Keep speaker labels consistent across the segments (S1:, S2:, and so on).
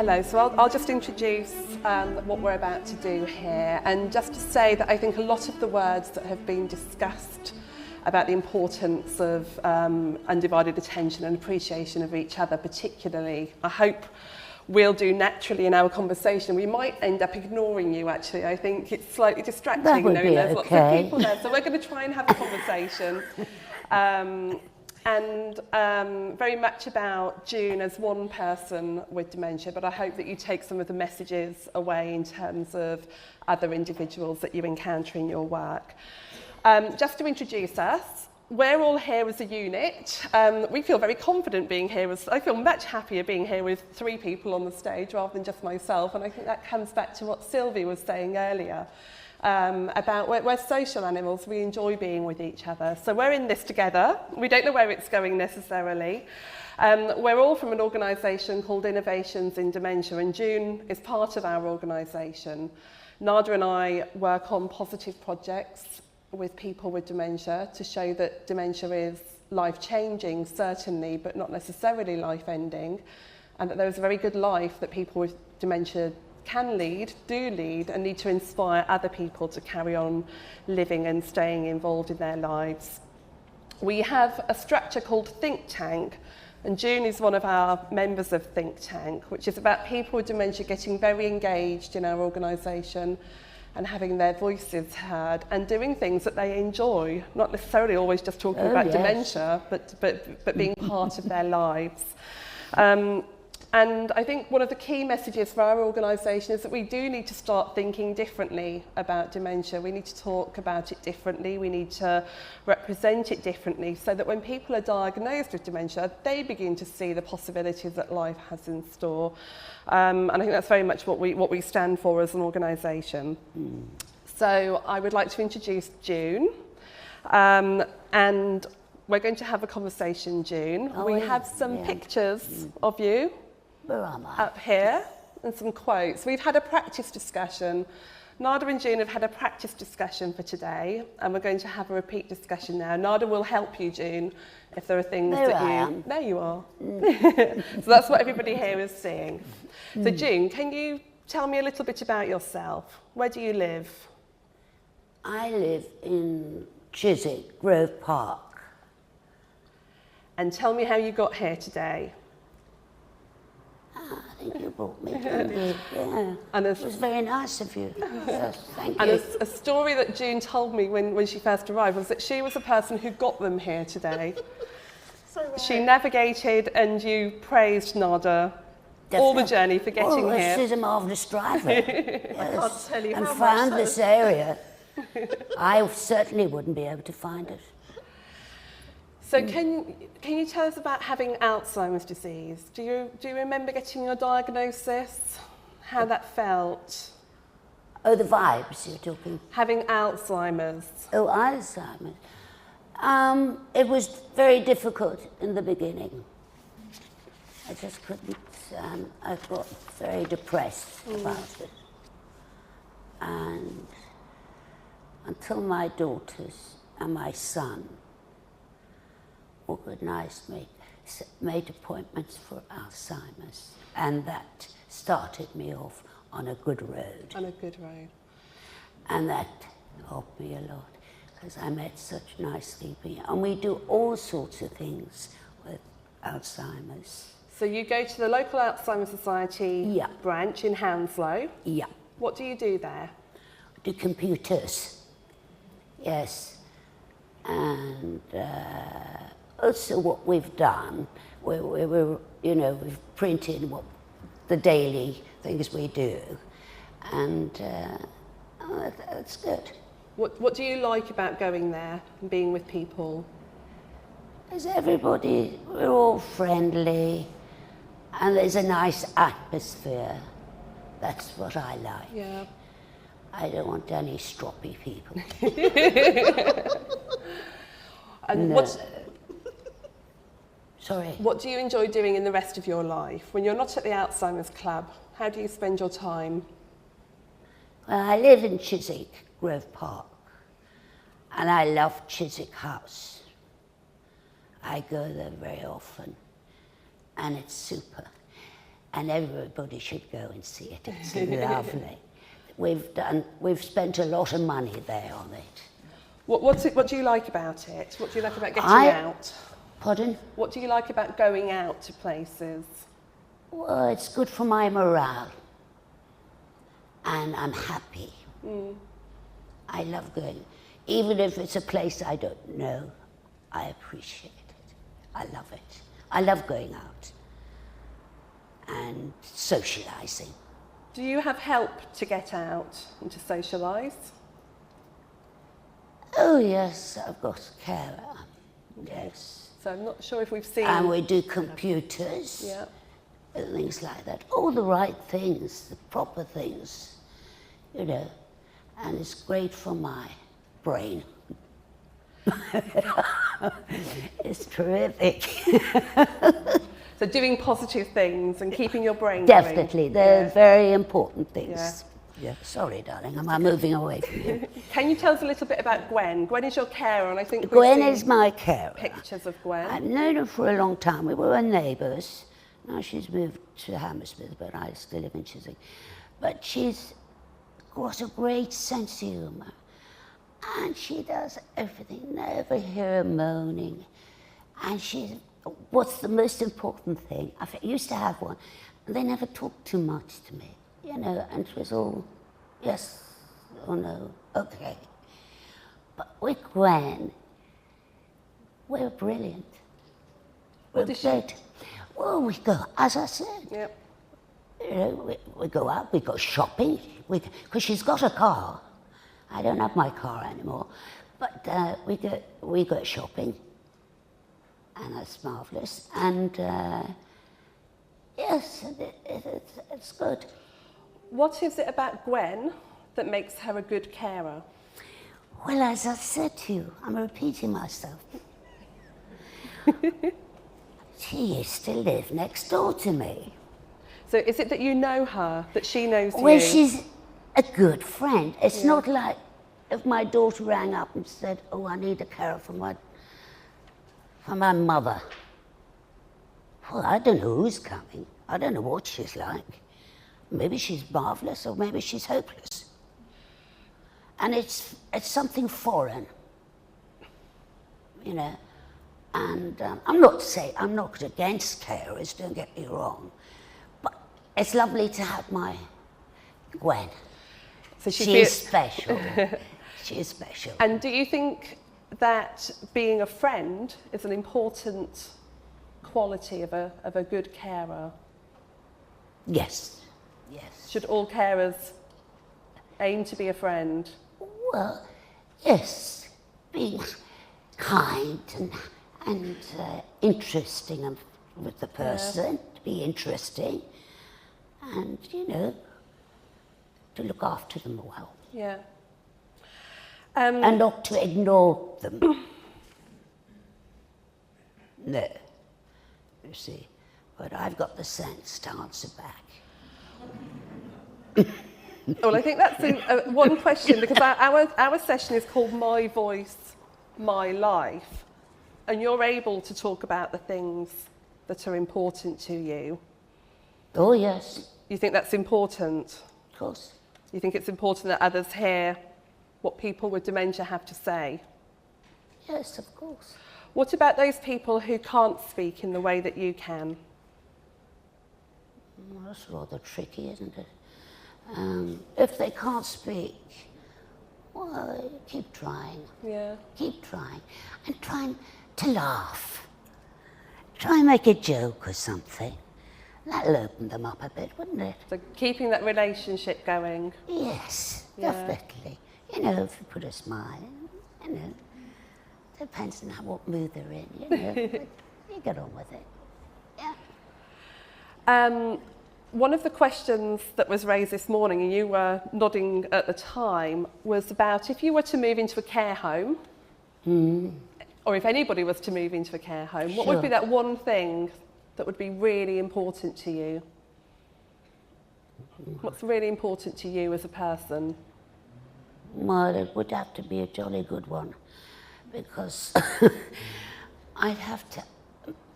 S1: Hello, so I'll just introduce what we're about to do here, and just to say that I think a lot of the words that have been discussed about the importance of undivided attention and appreciation of each other particularly, I hope we'll do naturally in our conversation. We might end up ignoring you actually. I think it's slightly distracting knowing there's lots of people there. So we're going to try and have a conversation. And very much about June as one person with dementia, but I hope that you take some of the messages away in terms of other individuals that you encounter in your work. Just to introduce us, we're all here as a unit. We feel very confident being here. I feel much happier being here with 3 people on the stage rather than just myself, and I think that comes back to what Sylvie was saying earlier. About we're social animals, we enjoy being with each other. So we're in this together. We don't know where it's going necessarily. We're all from an organisation called Innovations in Dementia, and June is part of our organisation. Nada and I work on positive projects with people with dementia to show that dementia is life-changing, certainly, but not necessarily life-ending, and that there is a very good life that people with dementia can lead, do lead, and need to inspire other people to carry on living and staying involved in their lives. We have a structure called Think Tank, and June is one of our members of Think Tank, which is about people with dementia getting very engaged in our organisation and having their voices heard and doing things that they enjoy, not necessarily always just talking about dementia, but being part of their lives. And I think one of the key messages for our organisation is that we do need to start thinking differently about dementia. We need to talk about it differently. We need to represent it differently so that when people are diagnosed with dementia, they begin to see the possibilities that life has in store. And I think that's very much what we stand for as an organisation. So I would like to introduce June. And we're going to have a conversation, June. We have some pictures of you.
S2: Where am I?
S1: Up here, and some quotes. We've had a practice discussion. Nada and June have had a practice discussion for today, and we're going to have a repeat discussion now. Nada will help you, June, if there are things that you... There you are. So that's what everybody here is seeing. So June, can you tell me a little bit about yourself? Where do you live?
S2: I live in Chiswick, Grove Park.
S1: And tell me how you got here today.
S2: I think you brought me here. Yeah. And it was very nice of you. Yes, thank you.
S1: And a story that June told me when she first arrived was that she was the person who got them here today. She navigated and you praised Nada all the journey for getting here.
S2: She's a marvellous driver. Yes.
S1: I can't tell you how much.
S2: And found this area. I certainly wouldn't be able to find it.
S1: So can you tell us about having Alzheimer's disease? Do you remember getting your diagnosis? How that felt?
S2: Oh, the vibes you're talking.
S1: Having Alzheimer's.
S2: Oh, Alzheimer's. It was very difficult in the beginning. I just couldn't. I got very depressed about it, and until my daughters and my son organised me, made appointments for Alzheimer's, and that started me off on a good road.
S1: On a good road.
S2: And that helped me a lot, because I met such nice people. And we do all sorts of things with Alzheimer's.
S1: So you go to the local Alzheimer's Society branch in Hounslow.
S2: Yeah.
S1: What do you do there?
S2: Do computers, yes. And also what we've done, we've printed the daily things we do, and that's good.
S1: What do you like about going there and being with people?
S2: As everybody, we're all friendly, and there's a nice atmosphere. That's what I like.
S1: Yeah.
S2: I don't want any stroppy people.
S1: And
S2: no. Sorry?
S1: What do you enjoy doing in the rest of your life? When you're not at the Alzheimer's Club, how do you spend your time?
S2: Well, I live in Chiswick, Grove Park, and I love Chiswick House. I go there very often, and it's super. and everybody should go and see it. It's lovely. We've spent a lot of money there on it.
S1: What do you like about it? What do you like about getting out?
S2: Pardon?
S1: What do you like about going out to places?
S2: Well, it's good for my morale. And I'm happy. I love going. Even if it's a place I don't know, I appreciate it. I love it. I love going out and socialising.
S1: Do you have help to get out and to socialise?
S2: Oh yes, I've got a carer. Yes.
S1: So I'm not sure if we've seen...
S2: And we do computers.
S1: Yeah.
S2: And things like that. All the right things, the proper things, you know. And it's great for my brain. It's terrific.
S1: So doing positive things and keeping your brain
S2: Definitely,
S1: going.
S2: they're very important things.
S1: Yeah.
S2: Yeah. Sorry, darling, am I moving away from you?
S1: Can you tell us a little bit about Gwen? Gwen is your carer, and I think
S2: Gwen is my carer.
S1: Pictures of Gwen.
S2: I've known her for a long time. We were neighbours. Now she's moved to Hammersmith, but I still live in Chiswick. But she's got a great sense of humour. And she does everything. Never hear her moaning. And what's the most important thing? I used to have one, and they never talked too much to me, you know, and it was all yes or no, okay. But with Gwen, we're brilliant. We're great. Well, we go, as I said,
S1: Yep.
S2: you know, we go out, we go shopping, because she's got a car. I don't have my car anymore, but we go shopping, and that's marvellous. And yes, it's good.
S1: What is it about Gwen that makes her a good carer?
S2: Well, as I said to you, I'm repeating myself. She used to live next door to me.
S1: So is it that you know her, that she knows
S2: Well,
S1: you?
S2: she's a good friend. It's not like if my daughter rang up and said, oh, I need a carer for my mother. Well, I don't know who's coming. I don't know what she's like. Maybe she's marvellous or maybe she's hopeless. And it's something foreign, you know. And I'm not against carers, don't get me wrong. But it's lovely to have my Gwen.
S1: So
S2: she's special. She is special.
S1: And do you think that being a friend is an important quality of a good carer?
S2: Yes, yes.
S1: Should all carers aim to be a friend?
S2: Well, yes. Being kind and interesting with the person, to be interesting, and, you know, to look after them well.
S1: Yeah.
S2: And not to ignore them. No, you see. But I've got the sense to answer back.
S1: Well, I think that's one question, because our session is called My Voice, My Life. And you're able to talk about the things that are important to you.
S2: Oh, yes.
S1: You think that's important?
S2: Of course.
S1: You think it's important that others hear what people with dementia have to say?
S2: Yes, of course.
S1: What about those people who can't speak in the way that you can?
S2: Well, that's rather tricky, isn't it? If they can't speak, well, keep trying.
S1: Yeah.
S2: Keep trying. And trying to laugh. Try and make a joke or something. That'll open them up a bit, wouldn't it?
S1: So keeping that relationship going.
S2: Yes,
S1: Yeah.
S2: definitely. You know, if you put a smile, you know, depends on what mood they're in, you know. But you get on with it. Yeah.
S1: One of the questions that was raised this morning, and you were nodding at the time, was about if you were to move into a care home, or if anybody was to move into a care home, what would be that one thing that would be really important to you? What's really important to you as a person?
S2: Well, it would have to be a jolly good one, because I'd have to,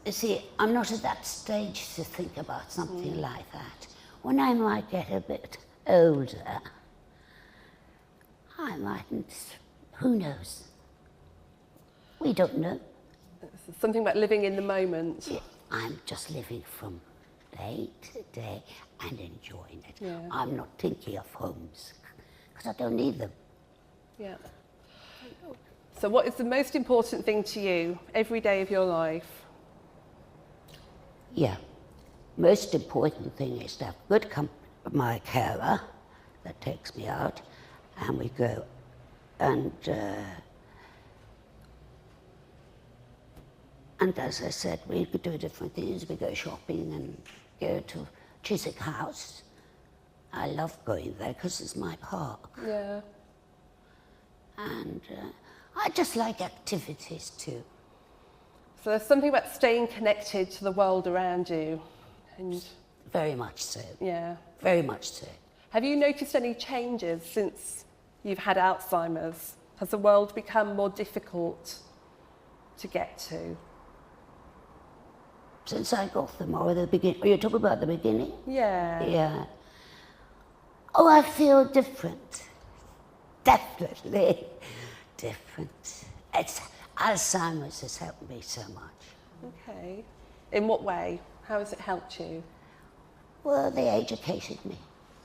S2: You see, I'm not at that stage to think about something like that. When I might get a bit older, I mightn't, who knows? We don't know.
S1: Something about living in the moment.
S2: Yeah, I'm just living from day to day and enjoying it.
S1: Yeah.
S2: I'm not thinking of homes, because I don't need them.
S1: Yeah. So what is the most important thing to you every day of your life?
S2: Yeah, most important thing is to have good my carer that takes me out, and we go and as I said, we could do different things. We go shopping and go to Chiswick House. I love going there because it's my park.
S1: Yeah.
S2: And I just like activities too.
S1: So there's something about staying connected to the world around you. And
S2: Very much so.
S1: yeah.
S2: Very much so.
S1: Have you noticed any changes since you've had Alzheimer's? Has the world become more difficult to get to?
S2: Since I got them, or the beginning, are you talking about the beginning?
S1: Yeah.
S2: Yeah. Oh, I feel different. Definitely different. Alzheimer's has helped me so much.
S1: Okay. In what way? How has it helped you?
S2: Well, they educated me.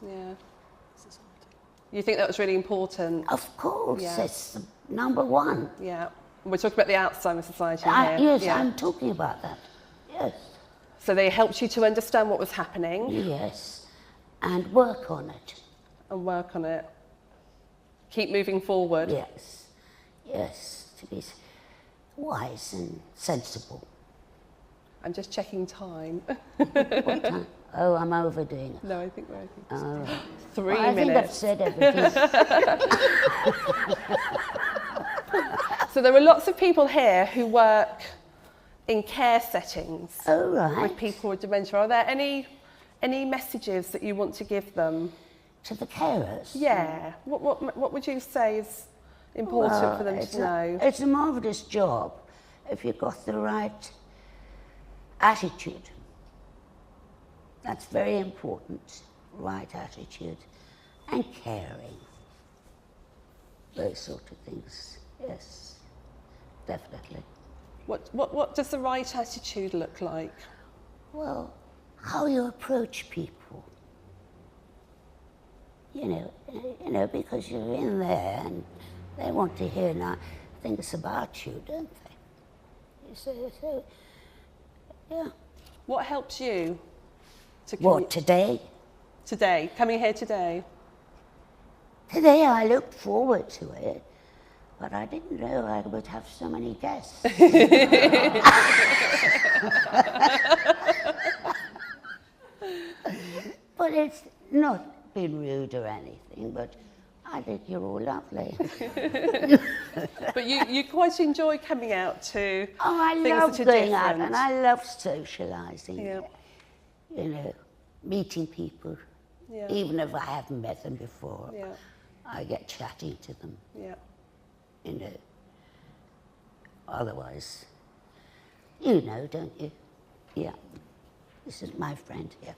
S1: Yeah. You think that was really important?
S2: Of course,
S1: Yeah.
S2: it's number one.
S1: Yeah. We're talking about the Alzheimer's Society here.
S2: Yes,
S1: Yeah.
S2: I'm talking about that. Yes.
S1: So they helped you to understand what was happening
S2: Yes, and work on it.
S1: and work on it. Keep moving forward.
S2: Yes, yes, to be wise and sensible.
S1: I'm just checking time.
S2: What time? Oh, I'm overdoing it.
S1: No, I think we're
S2: All right.
S1: 3
S2: Well, I think I've
S1: minutes.
S2: said everything.
S1: So there are lots of people here who work in care settings
S2: Oh, right.
S1: with people with dementia. Are there any messages that you want to give them?
S2: To the carers?
S1: Yeah. What would you say is important
S2: Well,
S1: for them to know?
S2: It's a marvellous job if you've got the right attitude. That's very important, right attitude and caring. Those sort of things, yes, definitely.
S1: What does the right attitude look like?
S2: Well, how you approach people. You know, because you're in there and they want to hear things about you, don't they? So, yeah.
S1: What helps you to
S2: What, today?
S1: today, coming here today?
S2: Today I looked forward to it, but I didn't know I would have so many guests. But it's not been rude or anything, but I think you're all lovely.
S1: But you quite enjoy coming out to
S2: Oh, I
S1: things
S2: love
S1: that are
S2: going out
S1: different.
S2: and I love socialising.
S1: Yeah.
S2: You know, meeting people.
S1: Yeah.
S2: Even if I haven't met them before,
S1: Yeah.
S2: I get chatting to them,
S1: Yeah.
S2: you know. Otherwise, you know, don't you? Yeah. This is my friend here.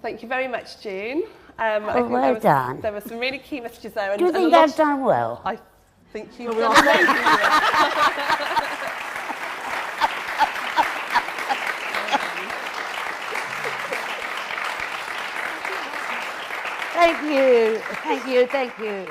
S1: Thank you very much, June.
S2: Oh, well done.
S1: There were some really key messages there.
S2: Do you
S1: and a
S2: think
S1: lot-
S2: I've done well?
S1: I think you've done amazing.
S2: Thank you, thank you, thank you.